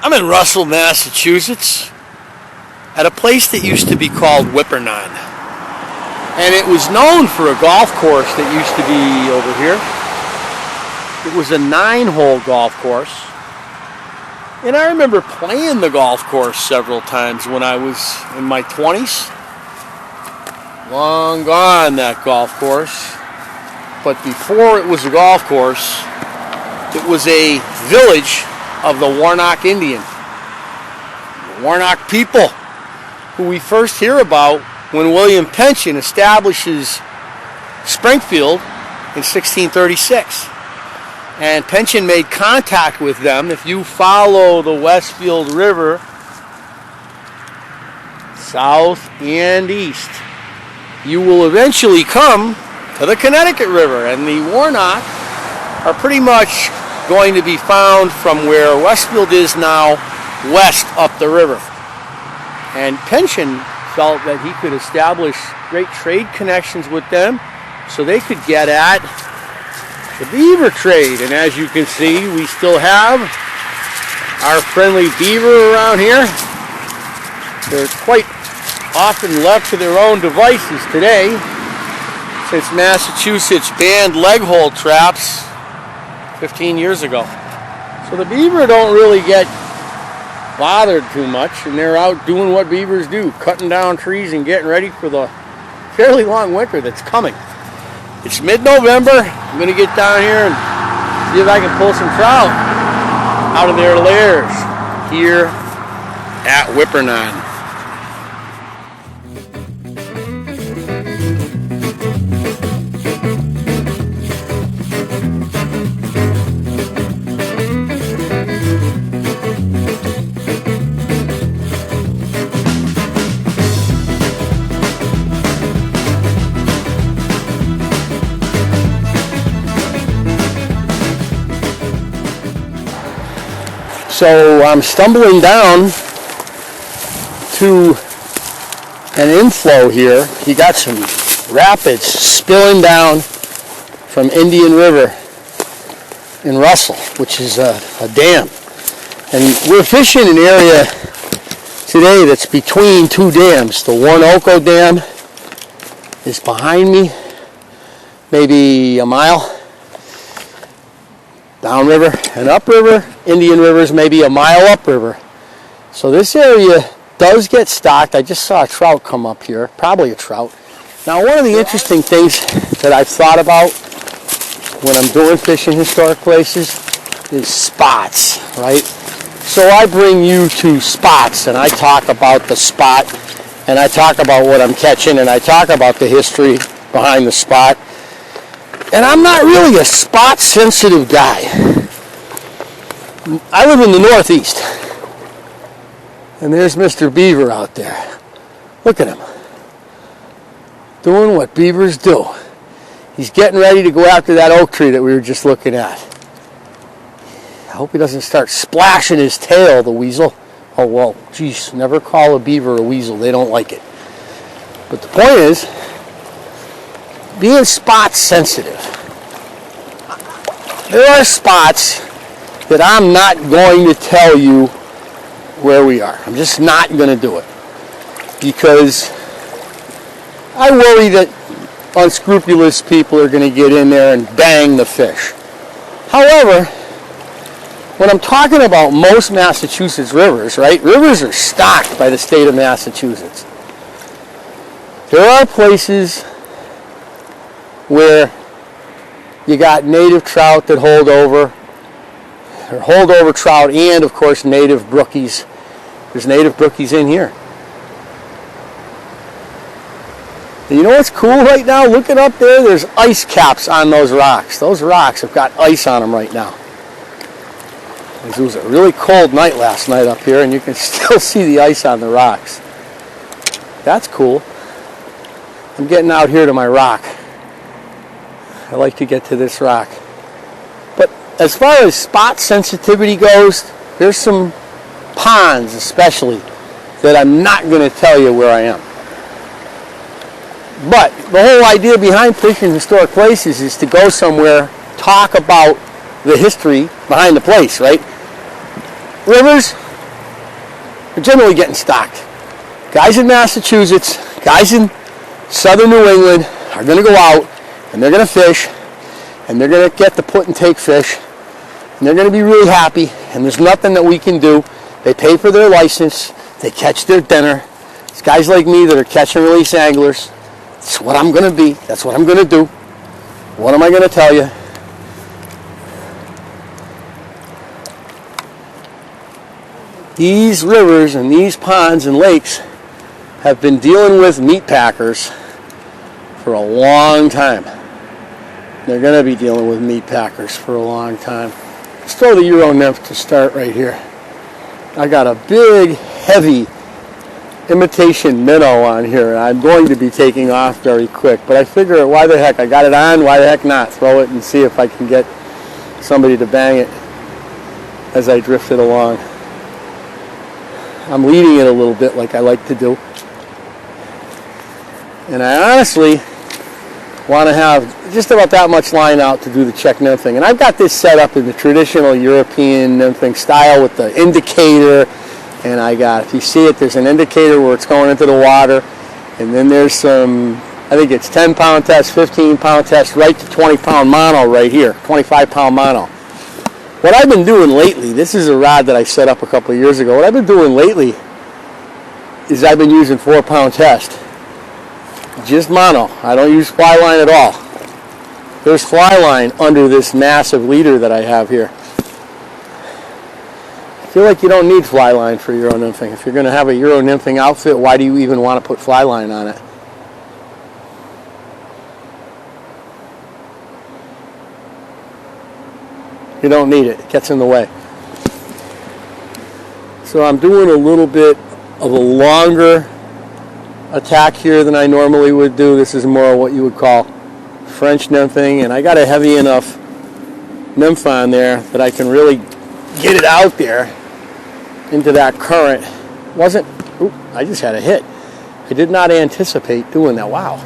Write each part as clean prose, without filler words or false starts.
I'm in Russell, Massachusetts, at a place that used to be called Whippernon. And it was known for a golf course that used to be over here. It was a 9-hole golf course. And I remember playing the golf course several times when I was in my 20s. Long gone, that golf course. But before it was a golf course, it was a village of the Woronoc Indian. The Woronoc people, who we first hear about when William Pension establishes Springfield in 1636. And Pension made contact with them. If you follow the Westfield River south and east, you will eventually come to the Connecticut River. And the Woronoc are pretty much going to be found from where Westfield is now, west up the river. And Pension felt that he could establish great trade connections with them so they could get at the beaver trade. And as you can see, we still have our friendly beaver around here. They're quite often left to their own devices today, since Massachusetts banned leg hold traps 15 years ago. So the beaver don't really get bothered too much, and they're out doing what beavers do, cutting down trees and getting ready for the fairly long winter that's coming. It's mid-November. I'm going to get down here and see if I can pull some trout out of their lairs here at Whippernon. So I'm stumbling down to an inflow here. You got some rapids spilling down from Indian River in Russell, which is a dam. And we're fishing an area today that's between two dams. The Woronoc Dam is behind me, maybe a mile downriver, and upriver, Indian River is maybe a mile upriver. So this area does get stocked. I just saw a trout come up here, probably a trout. Now, one of the interesting things that I've thought about when I'm doing fishing historic places is spots, right? So I bring you to spots, and I talk about the spot, and I talk about what I'm catching, and I talk about the history behind the spot. And I'm not really a spot-sensitive guy. I live in the Northeast. And there's Mr. Beaver out there. Look at him. Doing what beavers do. He's getting ready to go after that oak tree that we were just looking at. I hope he doesn't start splashing his tail, the weasel. Oh, well, geez, never call a beaver a weasel. They don't like it. But the point is, being spot sensitive. There are spots that I'm not going to tell you where we are. I'm just not going to do it. Because I worry that unscrupulous people are going to get in there and bang the fish. However, when I'm talking about most Massachusetts rivers, right? Rivers are stocked by the state of Massachusetts. There are places where you got native trout that hold over trout, and of course native brookies. There's native brookies in here. And you know what's cool right now? Looking up there, there's ice caps on those rocks. Those rocks have got ice on them right now. It was a really cold night last night up here, and you can still see the ice on the rocks. That's cool. I'm getting out here to my rock. I like to get to this rock. But as far as spot sensitivity goes, there's some ponds especially that I'm not going to tell you where I am. But the whole idea behind fishing historic places is to go somewhere, talk about the history behind the place, right? Rivers, are generally getting stocked. Guys in Massachusetts, guys in southern New England are going to go out and they're going to fish and they're going to get the put and take fish and they're going to be really happy and there's nothing that we can do. They pay for their license, they catch their dinner. It's guys like me that are catch and release anglers. That's what I'm going to be. That's what I'm going to do. What am I going to tell you? These rivers and these ponds and lakes have been dealing with meat packers for a long time. They're going to be dealing with meat packers for a long time. Let's throw the Euro nymph to start right here. I got a big, heavy imitation minnow on here. I'm going to be taking off very quick, but I figure why the heck, I got it on, why the heck not? Throw it and see if I can get somebody to bang it as I drift it along. I'm leading it a little bit like I like to do. And I honestly want to have just about that much line out to do the check nymphing. And I've got this set up in the traditional European nymphing style with the indicator. And I got, if you see it, there's an indicator where it's going into the water. And then there's some, I think it's 10-pound test, 15-pound test, right to 20-pound mono right here, 25-pound mono. What I've been doing lately, this is a rod that I set up a couple of years ago. What I've been doing lately is I've been using 4-pound test. Just mono. I don't use fly line at all. There's fly line under this massive leader that I have here. I feel like you don't need fly line for Euro nymphing. If you're going to have a Euro nymphing outfit, why do you even want to put fly line on it? You don't need it. It gets in the way. So I'm doing a little bit of a longer attack here than I normally would do. This is more what you would call French nymphing, and I got a heavy enough nymph on there that I can really get it out there into that current. I just had a hit. I did not anticipate doing that. Wow.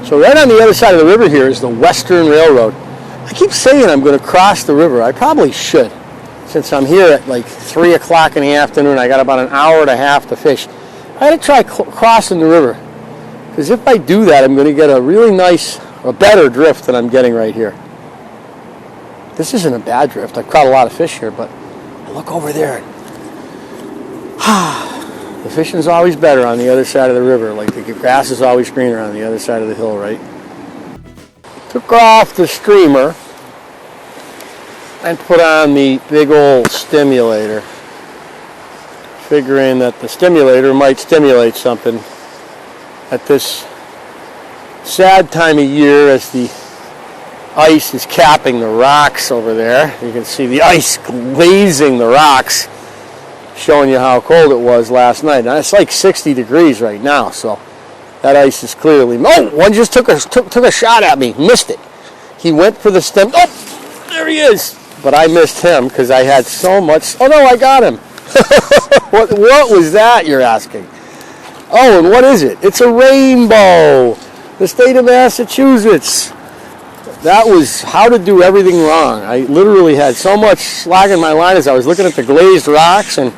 So right on the other side of the river here is the Western Railroad. I keep saying I'm going to cross the river. I probably should. Since I'm here at like 3 o'clock in the afternoon, I got about an hour and a half to fish. I had to try crossing the river. Because if I do that, I'm going to get a really nice, a better drift than I'm getting right here. This isn't a bad drift. I've caught a lot of fish here, but I look over there. The fishing's always better on the other side of the river. Like the grass is always greener on the other side of the hill, right? Took off the streamer and put on the big old stimulator, figuring that the stimulator might stimulate something at this sad time of year as the ice is capping the rocks over there. You can see the ice glazing the rocks, showing you how cold it was last night. Now it's like 60 degrees right now, so that ice is clearly... Oh, one just took a shot at me, missed it. He went for the stem. Oh, there he is. But I missed him because I had so much... Oh, no, I got him. What was that, you're asking? Oh, and what is it? It's a rainbow. The state of Massachusetts. That was how to do everything wrong. I literally had so much slack in my line as I was looking at the glazed rocks, and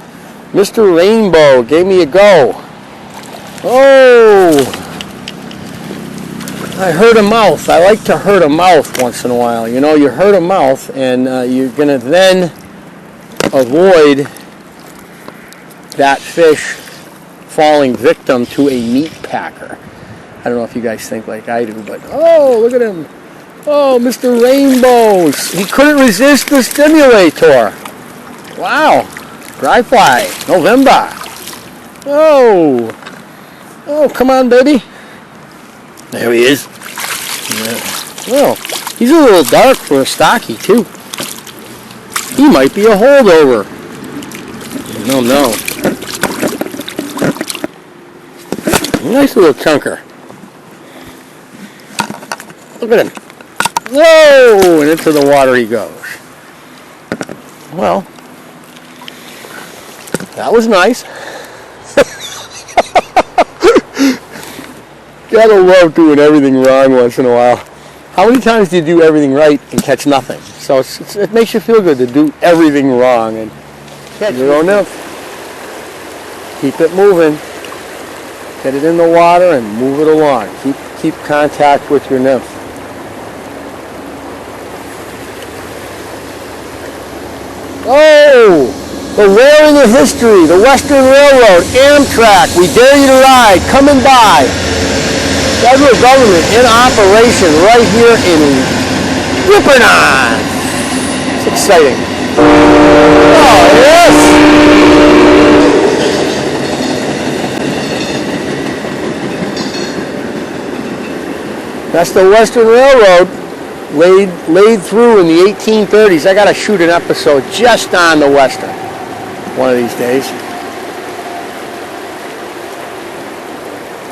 Mr. Rainbow gave me a go. Oh! I hurt a mouth. I like to hurt a mouth once in a while. You know, you hurt a mouth, and you're going to then avoid that fish falling victim to a meat packer. I don't know if you guys think like I do, but oh, look at him. Oh, Mr. Rainbow. He couldn't resist the stimulator. Wow. Dry fly. November. Oh. Oh, come on, baby. There he is. Yeah. Well, he's a little dark for a stocky, too. He might be a holdover. No. Nice little chunker. Look at him. Whoa! And into the water he goes. Well, that was nice. Gotta love doing everything wrong once in a while. How many times do you do everything right and catch nothing? So it makes you feel good to do everything wrong. And catch. EURONYMPH. Keep it moving. Get it in the water and move it along. Keep contact with your nymph. Oh! The railing of history, the Western Railroad, Amtrak, we dare you to ride, coming by. Federal government in operation right here in Whippernon. It's exciting. Oh, yes! That's the Western Railroad laid through in the 1830s. I got to shoot an episode just on the Western one of these days.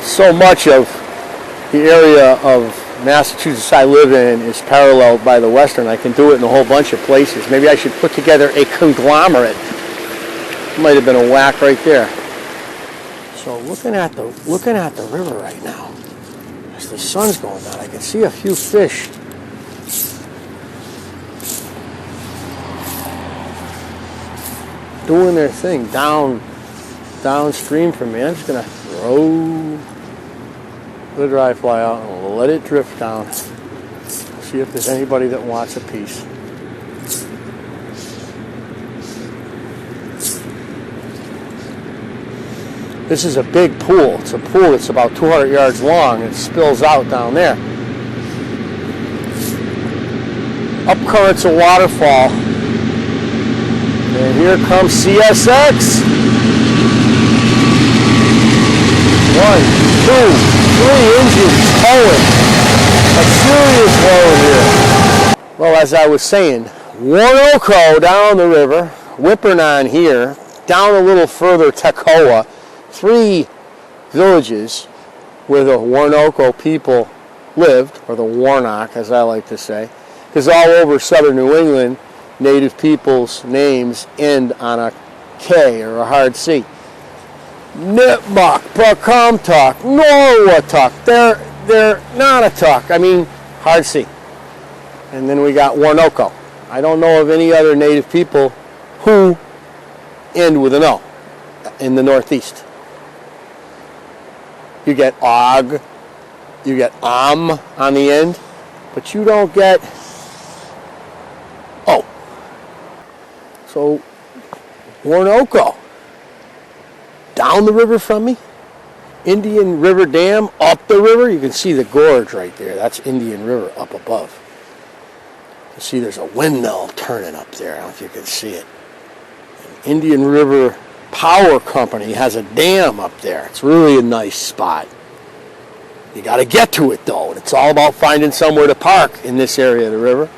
So much of the area of Massachusetts I live in is paralleled by the Western. I can do it in a whole bunch of places. Maybe I should put together a conglomerate. Might have been a whack right there. So looking at the river right now, as the sun's going down, I can see a few fish. Doing their thing downstream from me. I'm just gonna throw the dry fly out and let it drift down. See if there's anybody that wants a piece. This is a big pool. It's a pool that's about 200 yards long. It spills out down there. Up current's a waterfall. And here comes CSX. 1, 2, 3 engines towing. A serious load here. Well, as I was saying, Woronoc down the river, Whippernon here, down a little further Toccoa, 3 villages where the Woronoc people lived, or the Woronoc as I like to say, because all over southern New England, native people's names end on a K or a hard C. Nipmuc, Pocumtuck, Norwatuck, they're not a tuck, I mean hard C. And then we got Woronoc. I don't know of any other native people who end with an O in the Northeast. You get Og, you get on the end, but you don't get O. So, Woronoc, down the river from me, Indian River Dam, up the river, you can see the gorge right there. That's Indian River up above. You see there's a windmill turning up there. I don't know if you can see it. Indian River Power Company has a dam up there. It's really a nice spot. You got to get to it though, and it's all about finding somewhere to park in this area of the river.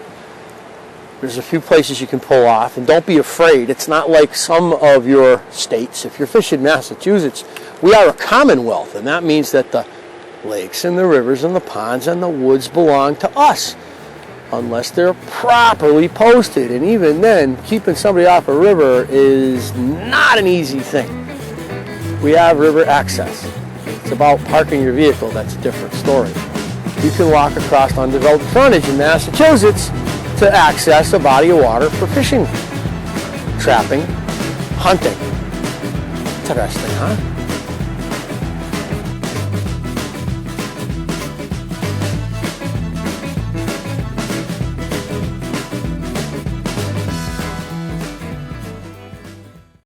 There's a few places you can pull off, and don't be afraid. It's not like some of your states. If you're fishing Massachusetts, we are a commonwealth, and that means that the lakes and the rivers and the ponds and the woods belong to us, unless they're properly posted. And even then, keeping somebody off a river is not an easy thing. We have river access. It's about parking your vehicle. That's a different story. You can walk across undeveloped frontage in Massachusetts to access a body of water for fishing, trapping, hunting. Interesting, huh?